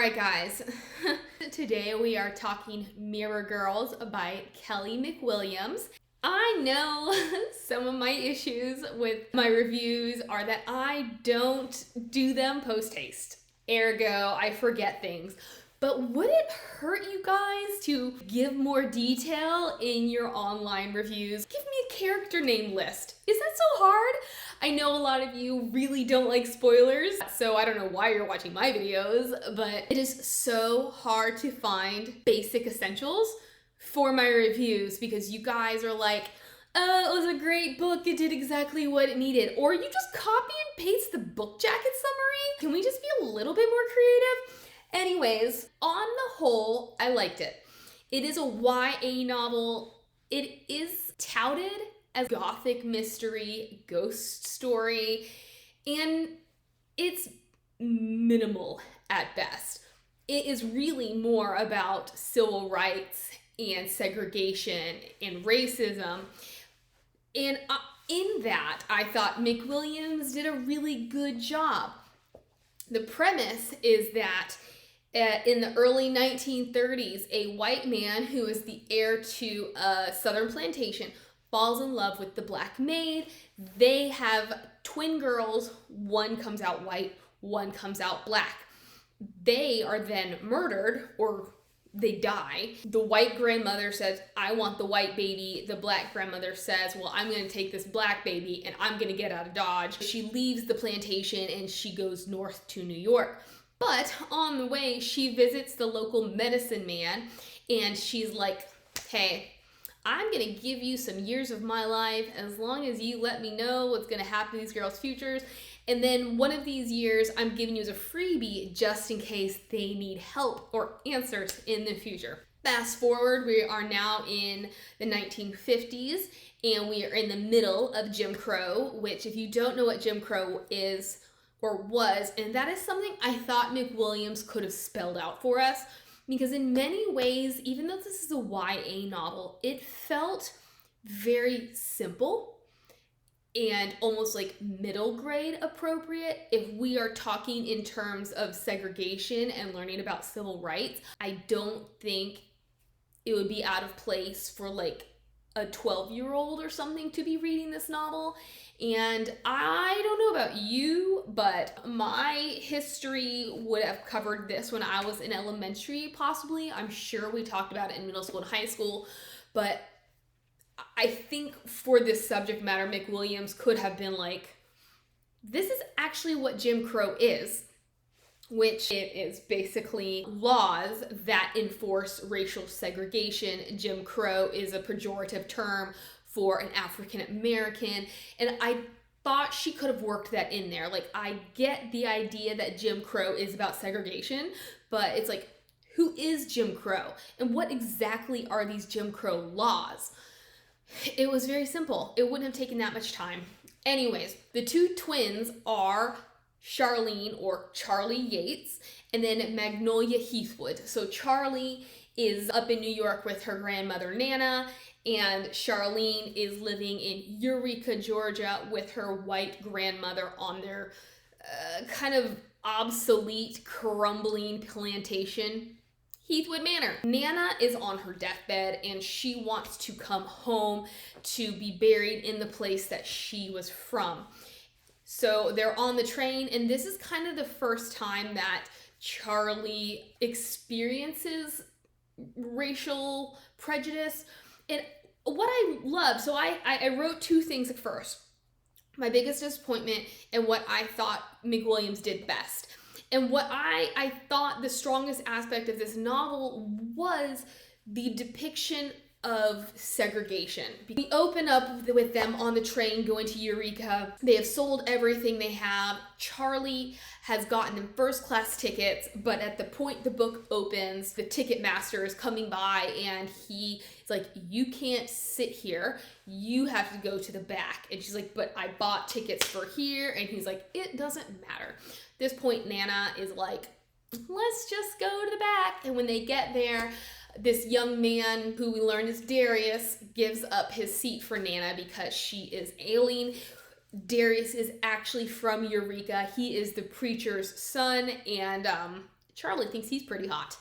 Alright guys, today we are talking Mirror Girls by Kelly McWilliams. I know some of my issues with my reviews are that I don't do them post-haste. Ergo, I forget things. But would it hurt you guys to give more detail in your online reviews? Give me a character name list. Is that so hard? I know a lot of you really don't like spoilers, so I don't know why you're watching my videos, but it is so hard to find basic essentials for my reviews because you guys are like, oh, it was a great book, it did exactly what it needed. Or you just copy and paste the book jacket summary. Can we just be a little bit more creative? Anyways, on the whole, I liked it. It is a YA novel. It is touted as gothic mystery, ghost story, and it's minimal at best. It is really more about civil rights and segregation and racism. And in that, I thought McWilliams did a really good job. The premise is that in the early 1930s, a white man who is the heir to a southern plantation falls in love with the black maid. They have twin girls. One comes out white, one comes out black. They are then murdered or they die. The white grandmother says, I want the white baby. The black grandmother says, well, I'm going to take this black baby and I'm going to get out of Dodge. She leaves the plantation and she goes north to New York. But on the way, she visits the local medicine man and she's like, hey, I'm going to give you some years of my life as long as you let me know what's going to happen to these girls' futures. And then one of these years, I'm giving you as a freebie just in case they need help or answers in the future. Fast forward, we are now in the 1950s and we are in the middle of Jim Crow, which if you don't know what Jim Crow is or was, and that is something I thought McWilliams could have spelled out for us. Because in many ways, even though this is a YA novel, it felt very simple and almost like middle grade appropriate. If we are talking in terms of segregation and learning about civil rights, I don't think it would be out of place for like a 12-year-old or something to be reading this novel. And I don't know about you, but my history would have covered this when I was in elementary, possibly. I'm sure we talked about it in middle school and high school, but I think for this subject matter, McWilliams could have been like, this is actually what Jim Crow is, which it is basically laws that enforce racial segregation. Jim Crow is a pejorative term for an African American, and I thought she could have worked that in there. Like, I get the idea that Jim Crow is about segregation, but it's like, who is Jim Crow? And what exactly are these Jim Crow laws? It was very simple. It wouldn't have taken that much time. Anyways, the two twins are Charlene or Charlie Yates, and then Magnolia Heathwood. So Charlie is up in New York with her grandmother Nana, and Charlene is living in Eureka, Georgia with her white grandmother on their kind of obsolete, crumbling plantation, Heathwood Manor. Nana is on her deathbed and she wants to come home to be buried in the place that she was from. So they're on the train, and this is kind of the first time that Charlie experiences racial prejudice. And what I love, so I wrote two things at first. My biggest disappointment and what I thought McWilliams did best. And what I thought the strongest aspect of this novel was the depiction of segregation. We open up with them on the train going to Eureka. They have sold everything they have. Charlie has gotten them first class tickets, but at the point the book opens, the ticket master is coming by and he's like, you can't sit here. You have to go to the back. And she's like, but I bought tickets for here. And he's like, it doesn't matter. At this point, Nana is like, let's just go to the back. And when they get there, this young man who we learn is Darius gives up his seat for Nana because she is ailing. Darius is actually from Eureka. He is the preacher's son, and Charlie thinks he's pretty hot.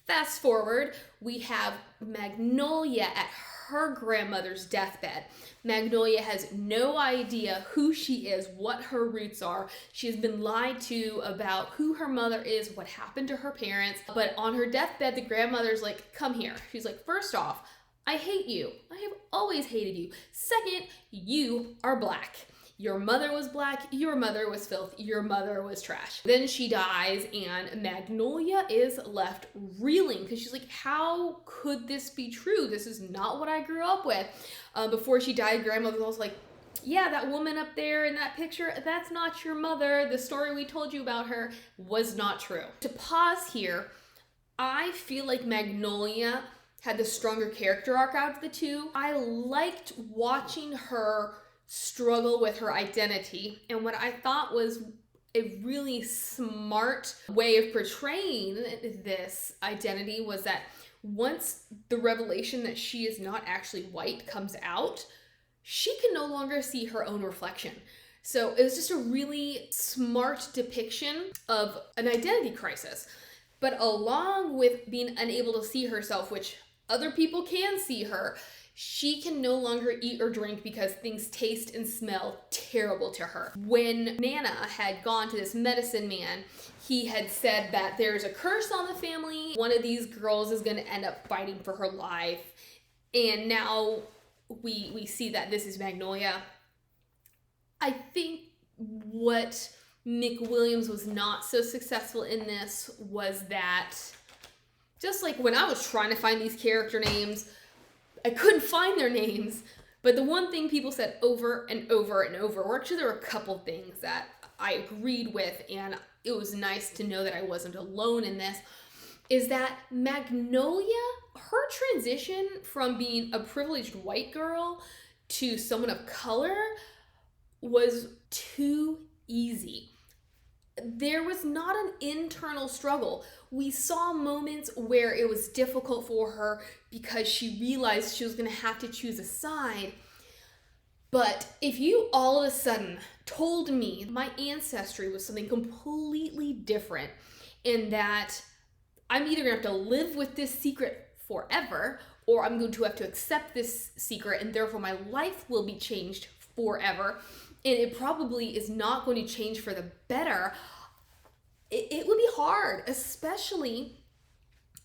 Fast forward, we have Magnolia at her grandmother's deathbed. Magnolia has no idea who she is, what her roots are. She has been lied to about who her mother is, what happened to her parents. But on her deathbed, the grandmother's like, come here. She's like, first off, I hate you. I have always hated you. Second, you are black. Your mother was black, your mother was filth, your mother was trash. Then she dies and Magnolia is left reeling because she's like, how could this be true? This is not what I grew up with. Before she died, grandmother was like, yeah, that woman up there in that picture, that's not your mother. The story we told you about her was not true. To pause here, I feel like Magnolia had the stronger character arc out of the two. I liked watching her struggle with her identity, and what I thought was a really smart way of portraying this identity was that once the revelation that she is not actually white comes out, she can no longer see her own reflection. So it was just a really smart depiction of an identity crisis. But along with being unable to see herself, which other people can see her, she can no longer eat or drink because things taste and smell terrible to her. When Nana had gone to this medicine man, he had said that there's a curse on the family. One of these girls is going to end up fighting for her life. And now we see that this is Magnolia. I think what McWilliams was not so successful in this was that, just like when I was trying to find these character names, I couldn't find their names, but the one thing people said over and over and over, or actually there were a couple things that I agreed with, and it was nice to know that I wasn't alone in this, is that Magnolia, her transition from being a privileged white girl to someone of color was too easy. There was not an internal struggle. We saw moments where it was difficult for her because she realized she was going to have to choose a side. But if you all of a sudden told me my ancestry was something completely different and that I'm either going to have to live with this secret forever or I'm going to have to accept this secret and therefore my life will be changed forever, and it probably is not going to change for the better, it would be hard, especially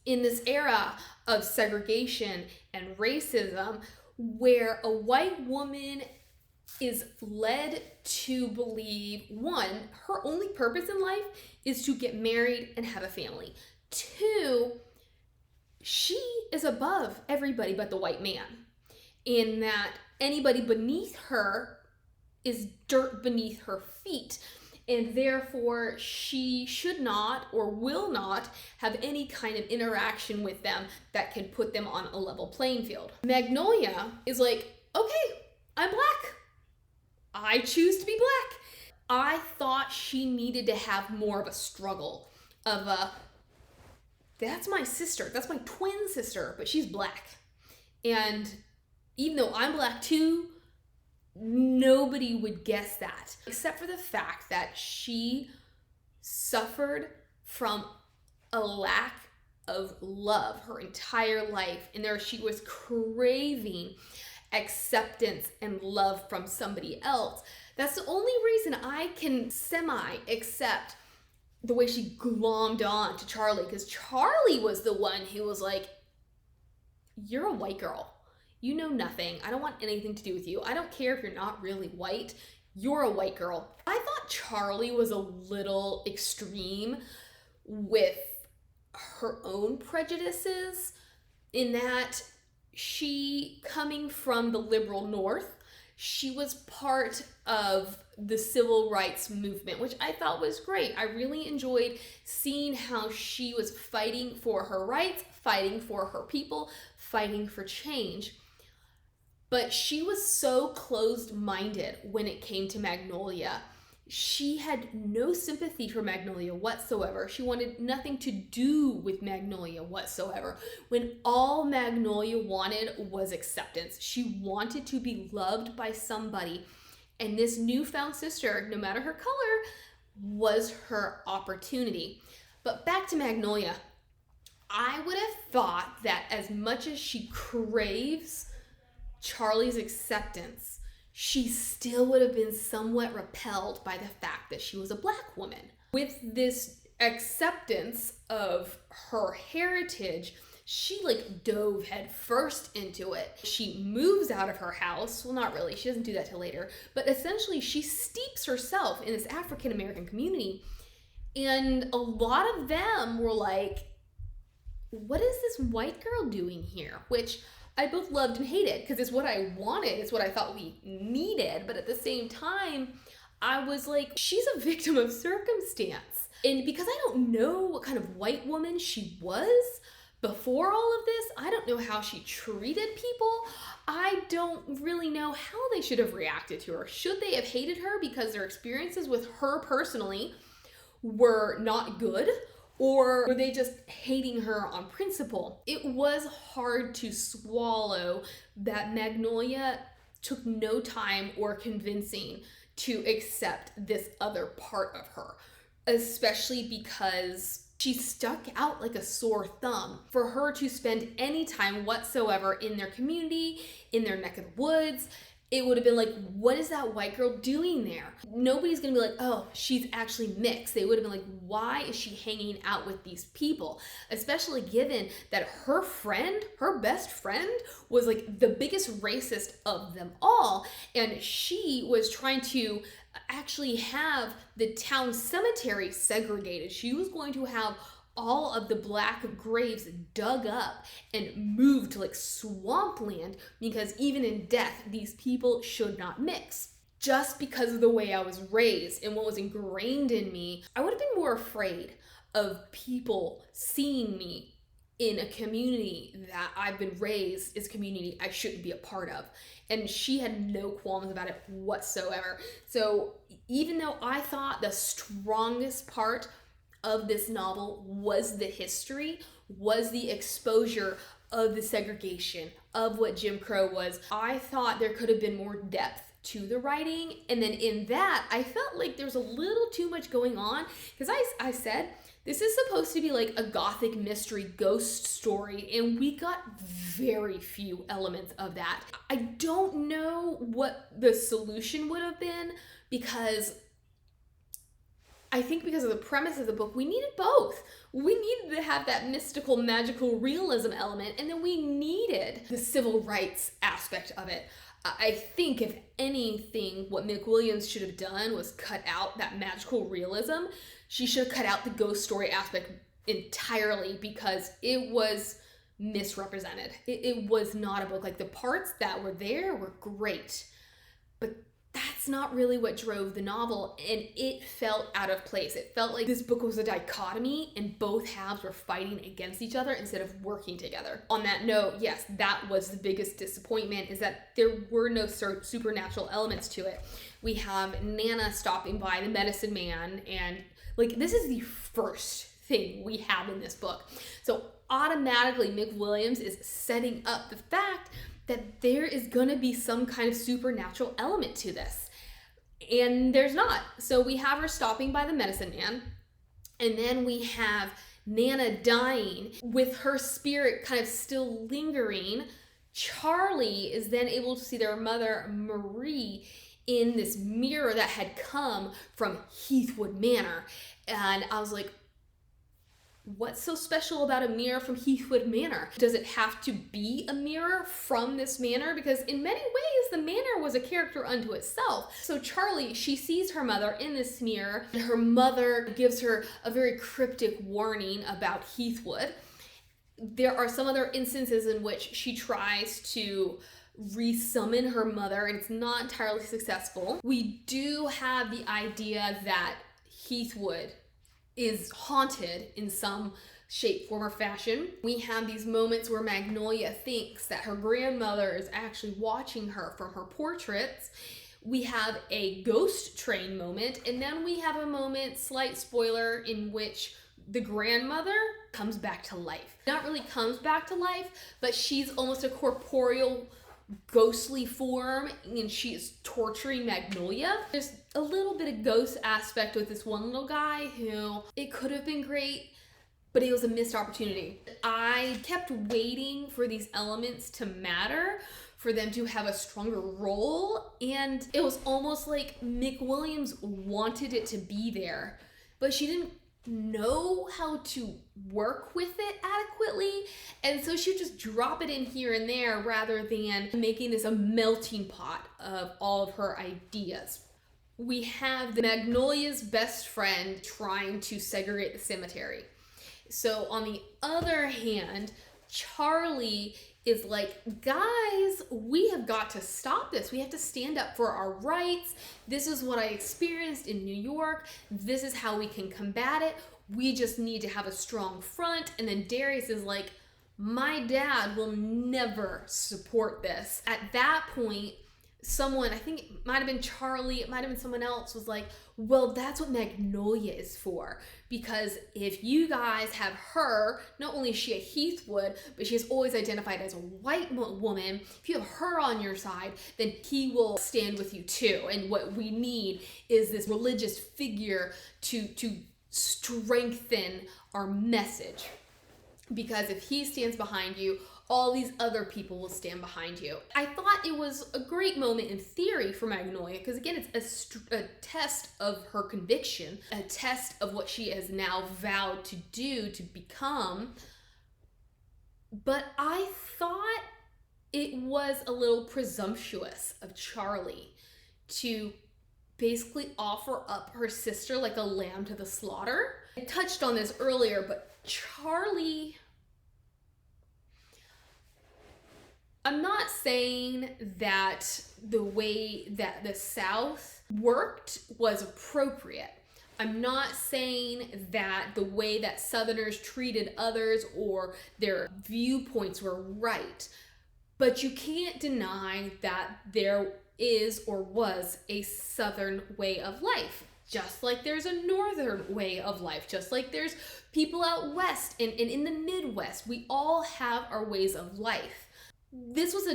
in this era of segregation and racism, where a white woman is led to believe, one, her only purpose in life is to get married and have a family. Two, she is above everybody but the white man, in that anybody beneath her is dirt beneath her feet, and therefore she should not or will not have any kind of interaction with them that can put them on a level playing field. Magnolia is like, okay, I'm black. I choose to be black. I thought she needed to have more of a struggle of that's my sister, that's my twin sister, but she's black. And even though I'm black too, nobody would guess that, except for the fact that she suffered from a lack of love her entire life, and there she was craving acceptance and love from somebody else. That's the only reason I can semi-accept the way she glommed on to Charlie, because Charlie was the one who was like, you're a white girl. You know nothing. I don't want anything to do with you. I don't care if you're not really white. You're a white girl. I thought Charlie was a little extreme with her own prejudices, in that she, coming from the liberal North, she was part of the civil rights movement, which I thought was great. I really enjoyed seeing how she was fighting for her rights, fighting for her people, fighting for change. But she was so closed-minded when it came to Magnolia. She had no sympathy for Magnolia whatsoever. She wanted nothing to do with Magnolia whatsoever, when all Magnolia wanted was acceptance. She wanted to be loved by somebody, and this newfound sister, no matter her color, was her opportunity. But back to Magnolia. I would have thought that as much as she craves Charlie's acceptance, she still would have been somewhat repelled by the fact that she was a black woman. With this acceptance of her heritage, she dove head first into it. She moves out of her house. Well, not really. She doesn't do that till later. But essentially, she steeps herself in this African American community. And a lot of them were like, what is this white girl doing here? Which I both loved and hated, because it's what I wanted. It's what I thought we needed. But at the same time, I was like, she's a victim of circumstance. And because I don't know what kind of white woman she was before all of this, I don't know how she treated people. I don't really know how they should have reacted to her. Should they have hated her because their experiences with her personally were not good? Or were they just hating her on principle? It was hard to swallow that Magnolia took no time or convincing to accept this other part of her, especially because she stuck out like a sore thumb. For her to spend any time whatsoever in their community, in their neck of the woods, it would have been like, what is that white girl doing there? Nobody's gonna be like, oh, she's actually mixed. They would have been like, why is she hanging out with these people? Especially given that her friend, her best friend, was like the biggest racist of them all. And she was trying to actually have the town cemetery segregated. She was going to have all of the black graves dug up and moved to swampland, because even in death, these people should not mix. Just because of the way I was raised and what was ingrained in me, I would have been more afraid of people seeing me in a community that I've been raised is a community I shouldn't be a part of. And she had no qualms about it whatsoever. So even though I thought the strongest part of this novel was the history, was the exposure of the segregation, of what Jim Crow was, I thought there could have been more depth to the writing. And then in that, I felt like there's a little too much going on, because I said, this is supposed to be like a gothic mystery ghost story, and we got very few elements of that. I don't know what the solution would have been, because I think because of the premise of the book, we needed both. We needed to have that mystical, magical realism element, and then we needed the civil rights aspect of it. I think if anything, what McWilliams should have done was cut out that magical realism. She should have cut out the ghost story aspect entirely, because it was misrepresented. It was not a book. Like, the parts that were there were great, but that's not really what drove the novel, and it felt out of place. It felt like this book was a dichotomy and both halves were fighting against each other instead of working together. On that note, yes, that was the biggest disappointment, is that there were no supernatural elements to it. We have Nana stopping by the medicine man, and this is the first thing we have in this book. So automatically McWilliams is setting up the fact that there is gonna be some kind of supernatural element to this. And there's not. So we have her stopping by the medicine man, and then we have Nana dying with her spirit kind of still lingering. Charlie is then able to see their mother, Marie, in this mirror that had come from Heathwood Manor. And I was like, what's so special about a mirror from Heathwood Manor? Does it have to be a mirror from this manor? Because in many ways, the manor was a character unto itself. So Charlie, she sees her mother in this mirror, and her mother gives her a very cryptic warning about Heathwood. There are some other instances in which she tries to resummon her mother, and it's not entirely successful. We do have the idea that Heathwood is haunted in some shape, form, or fashion. We have these moments where Magnolia thinks that her grandmother is actually watching her from her portraits. We have a ghost train moment, and then we have a moment, slight spoiler, in which the grandmother comes back to life. Not really comes back to life, but she's almost a corporeal ghostly form and she is torturing Magnolia. There's a little bit of ghost aspect with this one little guy who it could have been great, but it was a missed opportunity. I kept waiting for these elements to matter, for them to have a stronger role, and it was almost like McWilliams wanted it to be there, but she didn't know how to work with it adequately, and so she would just drop it in here and there rather than making this a melting pot of all of her ideas. We have the Magnolia's best friend trying to segregate the cemetery. So on the other hand, Charlie is like, guys, we have got to stop this. We have to stand up for our rights. This is what I experienced in New York. This is how we can combat it. We just need to have a strong front. And then Darius is like, my dad will never support this. At that point, someone, I think it might have been Charlie, it might have been someone else, was like, well, that's what Magnolia is for. Because if you guys have her, not only is she a Heathwood, but she has always identified as a white woman. If you have her on your side, then he will stand with you too. And what we need is this religious figure to strengthen our message. Because if he stands behind you, all these other people will stand behind you. I thought it was a great moment in theory for Magnolia, because again, it's a test of her conviction, a test of what she has now vowed to do, to become. But I thought it was a little presumptuous of Charlie to basically offer up her sister like a lamb to the slaughter. I touched on this earlier, but Charlie, I'm not saying that the way that the South worked was appropriate. I'm not saying that the way that Southerners treated others or their viewpoints were right. But you can't deny that there is or was a Southern way of life. Just like there's a Northern way of life, just like there's people out West and in the Midwest. We all have our ways of life. This was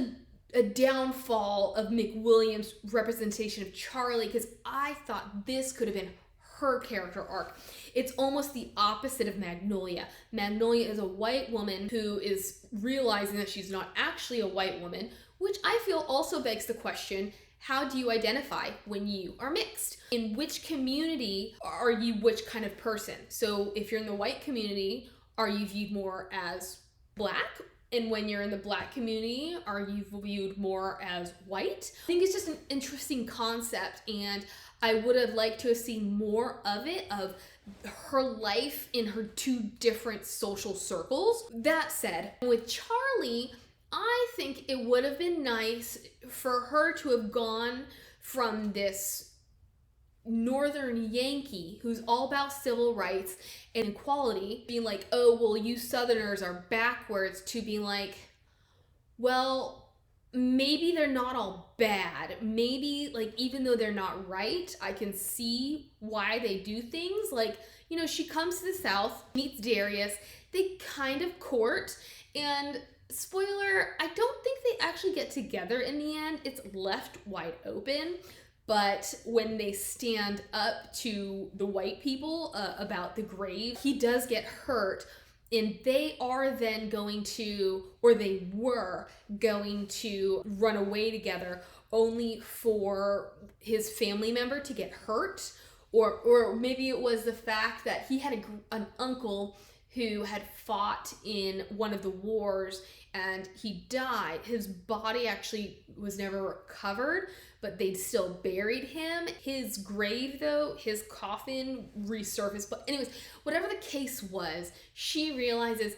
a downfall of McWilliams' representation of Charlie, because I thought this could have been her character arc. It's almost the opposite of Magnolia. Magnolia is a white woman who is realizing that she's not actually a white woman, which I feel also begs the question, how do you identify when you are mixed? In which community are you which kind of person? So if you're in the white community, are you viewed more as Black? And when you're in the Black community, are you viewed more as white? I think it's just an interesting concept, and I would have liked to have seen more of it, of her life in her two different social circles. That said, with Charlie, I think it would have been nice for her to have gone from this Northern Yankee who's all about civil rights and equality, being like, oh, well, you Southerners are backwards, to being like, well, maybe they're not all bad. Maybe, like, even though they're not right, I can see why they do things. Like, you know, she comes to the South, meets Darius, they kind of court, and spoiler, I don't think they actually get together in the end. It's left wide open. But when they stand up to the white people about the grave, he does get hurt, and they are then going to, or they were going to run away together, only for his family member to get hurt. Or maybe it was the fact that he had an uncle who had fought in one of the wars and he died. His body actually was never recovered, but they still buried him. His grave, though, his coffin resurfaced. But anyways, whatever the case was, she realizes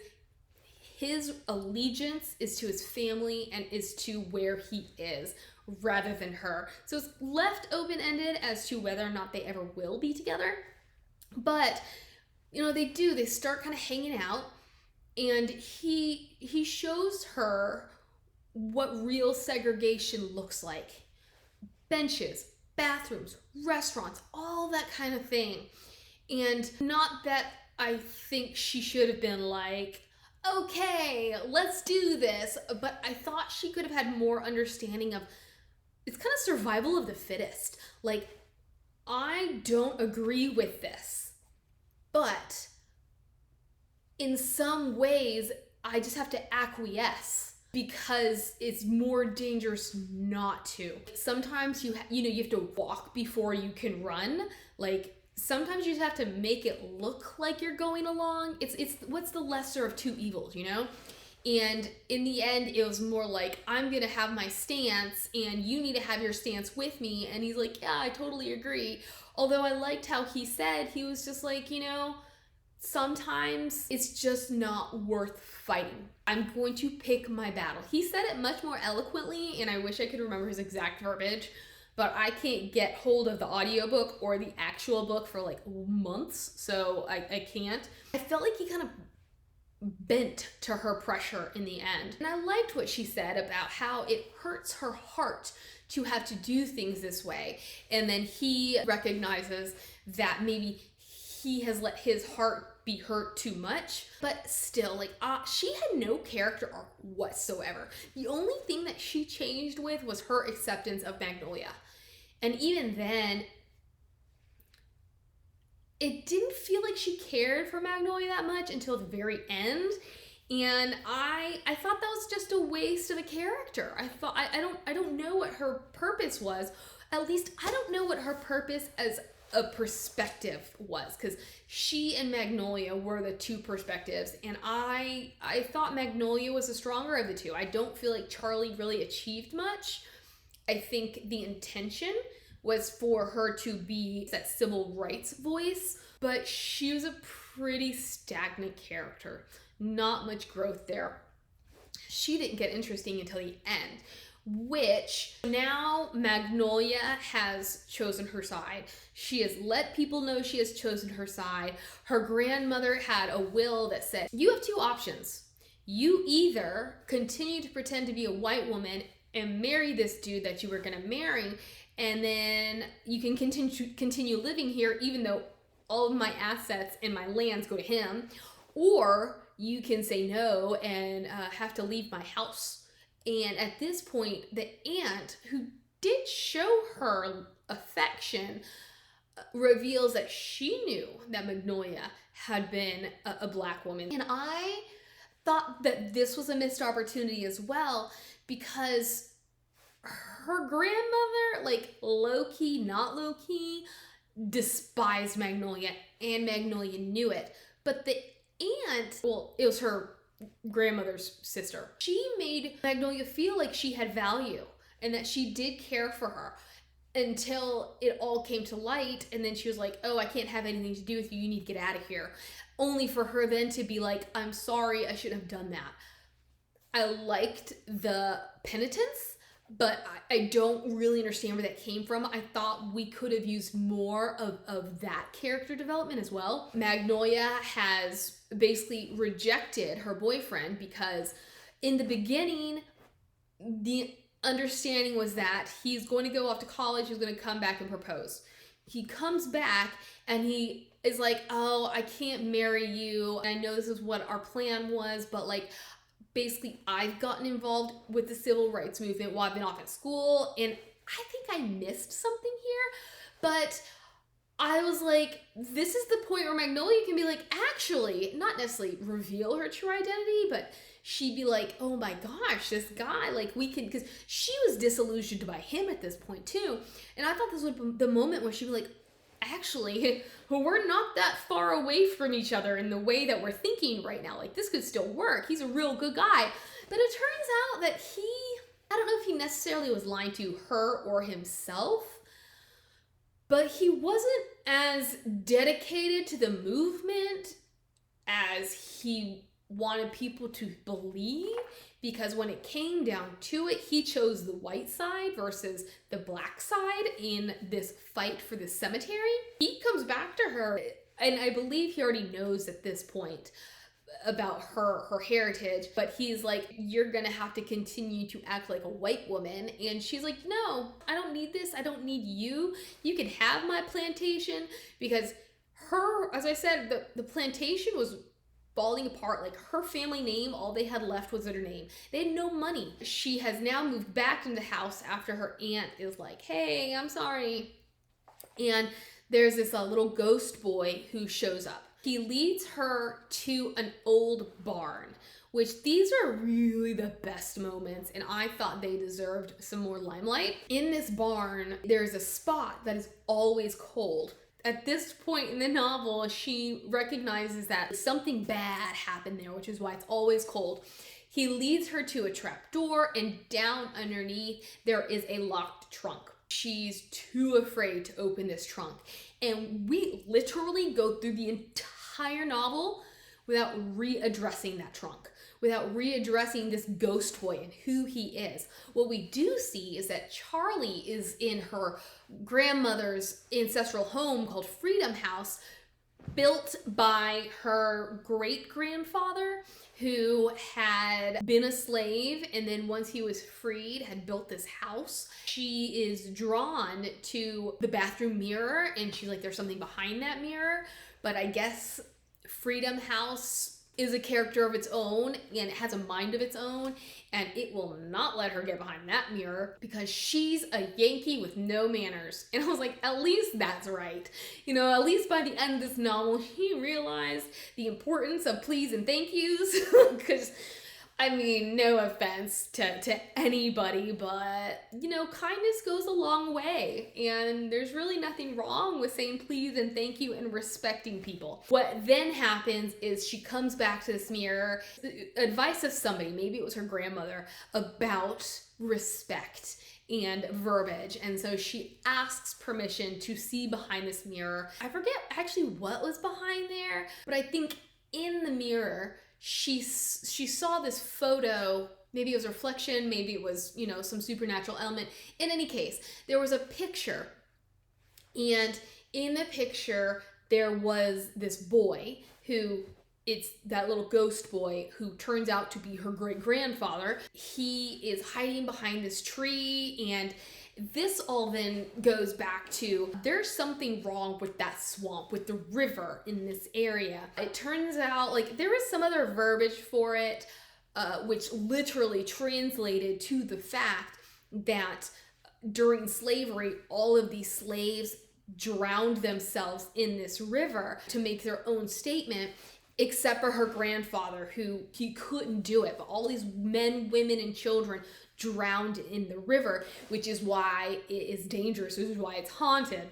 his allegiance is to his family and is to where he is rather than her. So it's left open-ended as to whether or not they ever will be together. But, you know, they start kind of hanging out, and he shows her what real segregation looks like. Benches, bathrooms, restaurants, all that kind of thing. And not that I think she should have been like, okay, let's do this. But I thought she could have had more understanding of, it's kind of survival of the fittest. Like, I don't agree with this, but in some ways, I just have to acquiesce because it's more dangerous not to. Sometimes you have to walk before you can run. Like, sometimes you just have to make it look like you're going along. It's what's the lesser of two evils, you know? And in the end, it was more like, I'm gonna have my stance and you need to have your stance with me. And he's like, yeah, I totally agree. Although I liked how he said, he was just like, sometimes it's just not worth fighting. I'm going to pick my battle. He said it much more eloquently, and I wish I could remember his exact verbiage, but I can't get hold of the audiobook or the actual book for like months, so I can't. I felt like he kind of bent to her pressure in the end. And I liked what she said about how it hurts her heart to have to do things this way. And then he recognizes that maybe he has let his heart be hurt too much, but still, like, she had no character arc whatsoever. The only thing that she changed with was her acceptance of Magnolia. And even then, it didn't feel like she cared for Magnolia that much until the very end. And I thought that was just a waste of a character. I don't know what her purpose was. At least I don't know what her purpose as a perspective was, because she and Magnolia were the two perspectives, and I thought Magnolia was the stronger of the two. I don't feel like Charlie really achieved much. I think the intention was for her to be that civil rights voice, but she was a pretty stagnant character. Not much growth there. She didn't get interesting until the end, which now Magnolia has chosen her side. She has let people know she has chosen her side. Her grandmother had a will that said, you have two options. You either continue to pretend to be a white woman and marry this dude that you were going to marry, and then you can continue living here even though all of my assets and my lands go to him, or you can say no and have to leave my house. And at this point, the aunt, who did show her affection, reveals that she knew that Magnolia had been a black woman. And I thought that this was a missed opportunity as well, because her grandmother, like low-key, not low-key, despised Magnolia, and Magnolia knew it. But the aunt, well, it was her grandmother's sister. She made Magnolia feel like she had value and that she did care for her until it all came to light, and then she was like, oh, I can't have anything to do with you, you need to get out of here. Only for her then to be like, I'm sorry, I shouldn't have done that. I liked the penitence, but I don't really understand where that came from. I thought we could have used more of that character development as well. Magnolia has basically rejected her boyfriend because in the beginning, the understanding was that he's going to go off to college, he's going to come back and propose. He comes back and he is like, oh, I can't marry you. I know this is what our plan was, but like, basically I've gotten involved with the civil rights movement while I've been off at school, and I think I missed something here, but I was like, this is the point where Magnolia can be like, actually, not necessarily reveal her true identity, but she'd be like, oh my gosh, this guy, like we could, because she was disillusioned by him at this point too, and I thought this would be the moment where she'd be like, actually, we're not that far away from each other in the way that we're thinking right now. Like, this could still work. He's a real good guy. But it turns out that I don't know if he necessarily was lying to her or himself, but he wasn't as dedicated to the movement as he wanted people to believe, because when it came down to it, he chose the white side versus the black side in this fight for the cemetery. He comes back to her, and I believe he already knows at this point about her heritage, but he's like, you're gonna have to continue to act like a white woman. And she's like, no, I don't need this. I don't need you. You can have my plantation, because her, as I said, the plantation was falling apart. Like, her family name, all they had left was her name. They had no money. She has now moved back into the house after her aunt is like, hey, I'm sorry. And there's this little ghost boy who shows up. He leads her to an old barn, which these are really the best moments, and I thought they deserved some more limelight. In this barn, there's a spot that is always cold. At this point in the novel, she recognizes that something bad happened there, which is why it's always cold. He leads her to a trap door, and down underneath, there is a locked trunk. She's too afraid to open this trunk. And we literally go through the entire novel without readdressing that trunk, without readdressing this ghost boy and who he is. What we do see is that Charlie is in her grandmother's ancestral home called Freedom House, built by her great-grandfather, who had been a slave, and then once he was freed, had built this house. She is drawn to the bathroom mirror, and she's like, there's something behind that mirror. But I guess Freedom House is a character of its own, and it has a mind of its own, and it will not let her get behind that mirror because she's a Yankee with no manners. And I was like, at least that's right. You know, at least by the end of this novel, she realized the importance of please and thank yous. Because, I mean, no offense to anybody, but, you know, kindness goes a long way. And there's really nothing wrong with saying please and thank you and respecting people. What then happens is she comes back to this mirror, advice of somebody, maybe it was her grandmother, about respect and verbiage. And so she asks permission to see behind this mirror. I forget actually what was behind there, but I think in the mirror, she saw this photo. Maybe it was a reflection, maybe it was, you know, some supernatural element. In any case, there was a picture, and in the picture there was this boy who, it's that little ghost boy who turns out to be her great-grandfather. He is hiding behind this tree, and this all then goes back to there's something wrong with that swamp, with the river in this area. It turns out, like, there was some other verbiage for it, which literally translated to the fact that during slavery, all of these slaves drowned themselves in this river to make their own statement, except for her grandfather, who he couldn't do it. But all these men, women, and children drowned in the river, which is why it is dangerous, which is why it's haunted,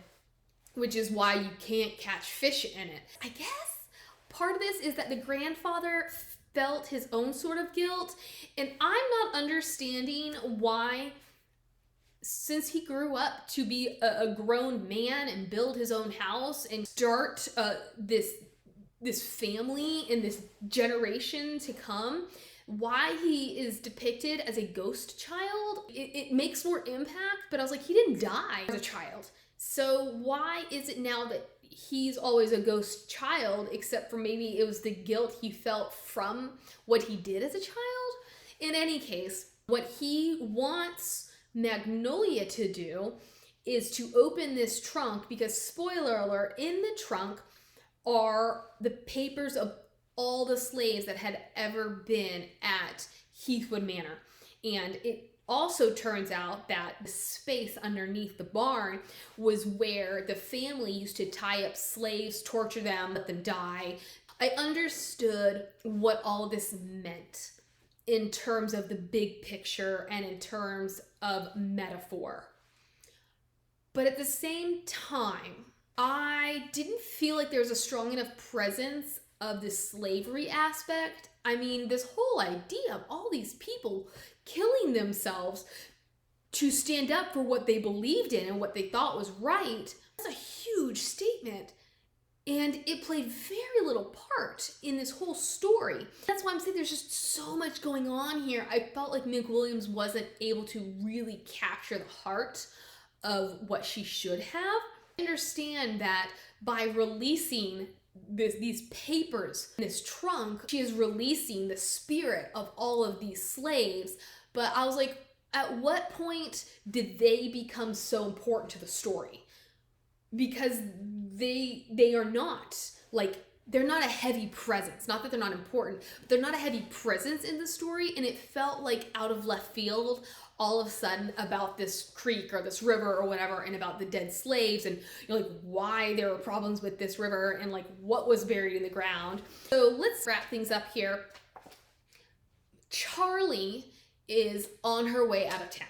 which is why you can't catch fish in it. I guess part of this is that the grandfather felt his own sort of guilt, and I'm not understanding why, since he grew up to be a grown man and build his own house and start this family and this generation to come, why he is depicted as a ghost child. It makes more impact, but I was like, he didn't die as a child. So why is it now that he's always a ghost child, except for maybe it was the guilt he felt from what he did as a child? In any case, what he wants Magnolia to do is to open this trunk, because, spoiler alert, in the trunk are the papers of all the slaves that had ever been at Heathwood Manor. And it also turns out that the space underneath the barn was where the family used to tie up slaves, torture them, let them die. I understood what all this meant in terms of the big picture and in terms of metaphor. But at the same time, I didn't feel like there was a strong enough presence of the slavery aspect. I mean, this whole idea of all these people killing themselves to stand up for what they believed in and what they thought was right, that's a huge statement. And it played very little part in this whole story. That's why I'm saying there's just so much going on here. I felt like McWilliams wasn't able to really capture the heart of what she should have. I understand that by releasing these papers in this trunk, she is releasing the spirit of all of these slaves. But I was like, at what point did they become so important to the story? Because they are not. Like, they're not a heavy presence. Not that they're not important, but they're not a heavy presence in the story. And it felt like out of left field all of a sudden about this creek or this river or whatever, and about the dead slaves, and like why there were problems with this river and like what was buried in the ground. So let's wrap things up here. Charlie is on her way out of town.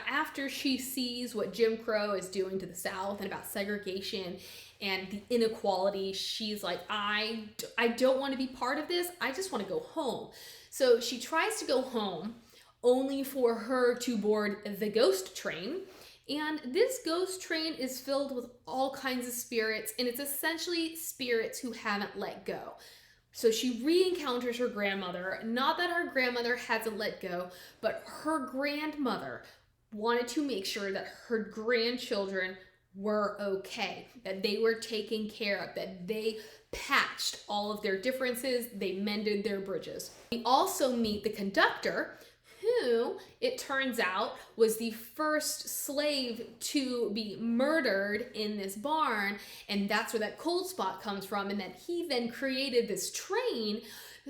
After she sees what Jim Crow is doing to the South and about segregation and the inequality, she's like, I don't want to be part of this. I just want to go home. So she tries to go home, only for her to board the ghost train. And this ghost train is filled with all kinds of spirits, and it's essentially spirits who haven't let go. So she re-encounters her grandmother. Not that her grandmother hasn't let go, but her grandmother wanted to make sure that her grandchildren were okay, that they were taken care of, that they patched all of their differences, they mended their bridges. We also meet the conductor, who, it turns out, was the first slave to be murdered in this barn, and that's where that cold spot comes from, and that he then created this train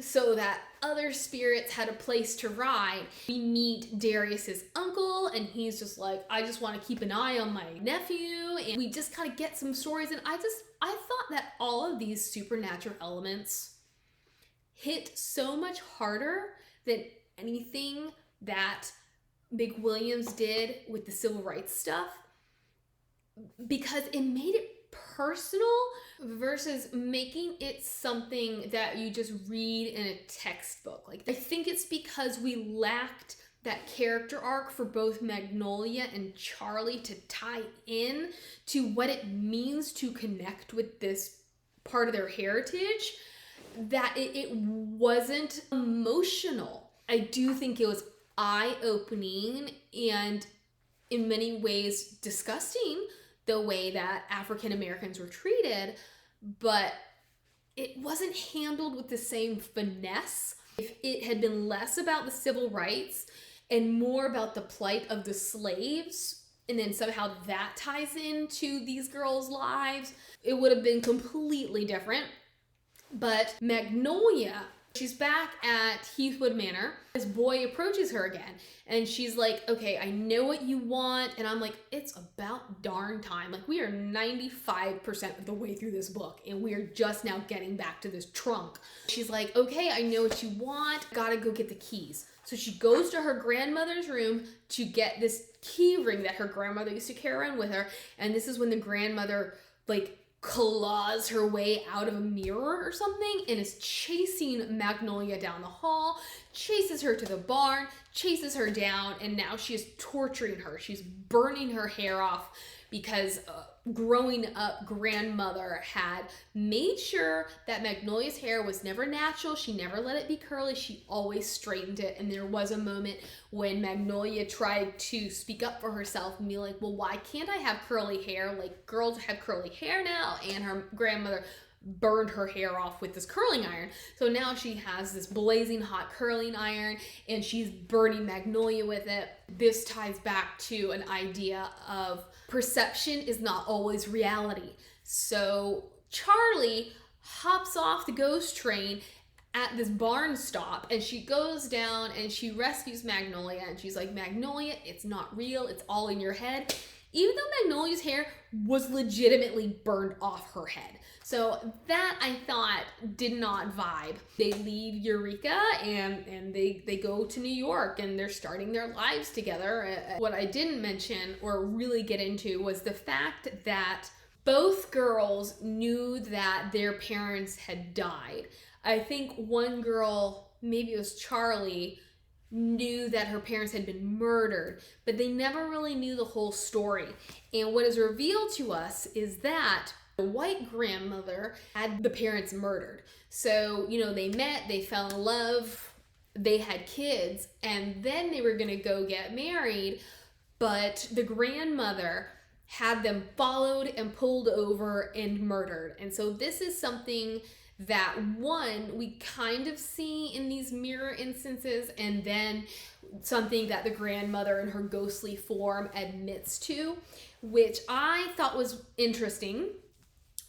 so that other spirits had a place to ride. We meet Darius's uncle, and he's just like, I just want to keep an eye on my nephew, and we just kind of get some stories, and I thought that all of these supernatural elements hit so much harder than anything that McWilliams did with the civil rights stuff, because it made it personal versus making it something that you just read in a textbook. Like, I think it's because we lacked that character arc for both Magnolia and Charlie to tie in to what it means to connect with this part of their heritage, that it wasn't emotional. I do think it was eye-opening and in many ways disgusting the way that African Americans were treated, but it wasn't handled with the same finesse. If it had been less about the civil rights and more about the plight of the slaves, and then somehow that ties into these girls' lives, it would have been completely different. But Magnolia, she's back at Heathwood Manor. This boy approaches her again, and she's like, okay, I know what you want. And I'm like, it's about darn time. Like, we are 95% of the way through this book, and we are just now getting back to this trunk. She's like, okay, I know what you want. Gotta go get the keys. So she goes to her grandmother's room to get this key ring that her grandmother used to carry around with her. And this is when the grandmother, like, claws her way out of a mirror or something and is chasing Magnolia down the hall, chases her to the barn, chases her down, and now she is torturing her. She's burning her hair off because growing up, grandmother had made sure that Magnolia's hair was never natural. She never let it be curly. She always straightened it. And there was a moment when Magnolia tried to speak up for herself and be like, well, why can't I have curly hair? Like, girls have curly hair now. And her grandmother burned her hair off with this curling iron. So now she has this blazing hot curling iron and she's burning Magnolia with it. This ties back to an idea of perception is not always reality. So Charlie hops off the ghost train at this barn stop and she goes down and she rescues Magnolia, and she's like, Magnolia, it's not real, it's all in your head. Even though Magnolia's hair was legitimately burned off her head. So that, I thought, did not vibe. They leave Eureka and they go to New York and they're starting their lives together. What I didn't mention or really get into was the fact that both girls knew that their parents had died. I think one girl, maybe it was Charlie, knew that her parents had been murdered, but they never really knew the whole story. And what is revealed to us is that the white grandmother had the parents murdered. So, they met, they fell in love, they had kids, and then they were gonna go get married, but the grandmother had them followed and pulled over and murdered. And so this is something that, one, we kind of see in these mirror instances, and then something that the grandmother in her ghostly form admits to, which I thought was interesting.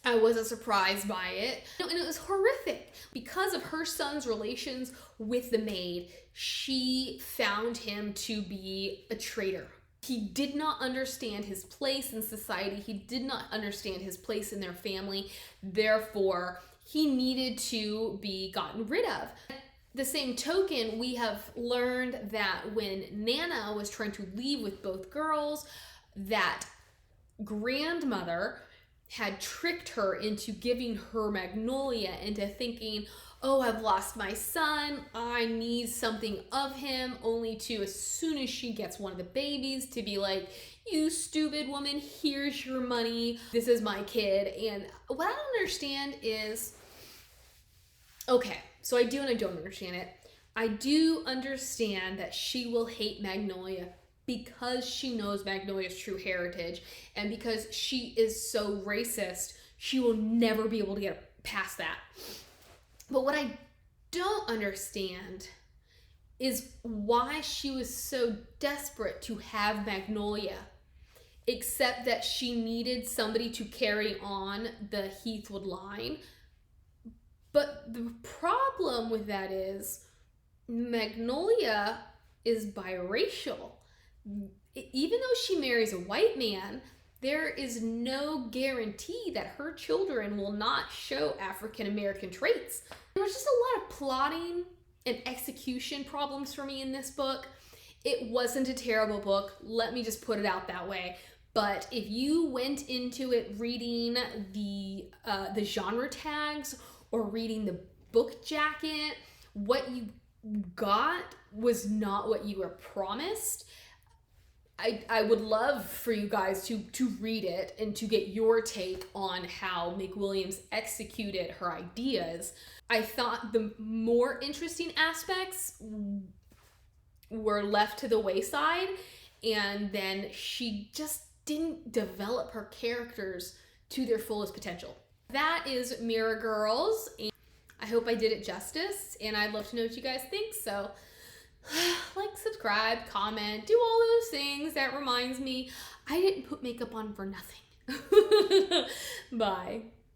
I wasn't surprised by it. And it was horrific. Because of her son's relations with the maid, she found him to be a traitor. He did not understand his place in society. He did not understand his place in their family. Therefore, he needed to be gotten rid of. The same token, we have learned that when Nana was trying to leave with both girls, that grandmother had tricked her into giving her Magnolia, into thinking, oh, I've lost my son, I need something of him, only to, as soon as she gets one of the babies, to be like, you stupid woman, here's your money, this is my kid. And what I don't understand is, okay, so I do and I don't understand it. I do understand that she will hate Magnolia because she knows Magnolia's true heritage, and because she is so racist, she will never be able to get past that. But what I don't understand is why she was so desperate to have Magnolia, except that she needed somebody to carry on the Heathwood line. But the problem with that is Magnolia is biracial. Even though she marries a white man, there is no guarantee that her children will not show African American traits. There was just a lot of plotting and execution problems for me in this book. It wasn't a terrible book, let me just put it out that way. But if you went into it reading the genre tags or reading the book jacket, what you got was not what you were promised. I would love for you guys to read it and to get your take on how McWilliams executed her ideas. I thought the more interesting aspects were left to the wayside, and then she just didn't develop her characters to their fullest potential. That is Mirror Girls, and I hope I did it justice, and I'd love to know what you guys think. So like, subscribe, comment, do all those things. That reminds me, I didn't put makeup on for nothing. Bye.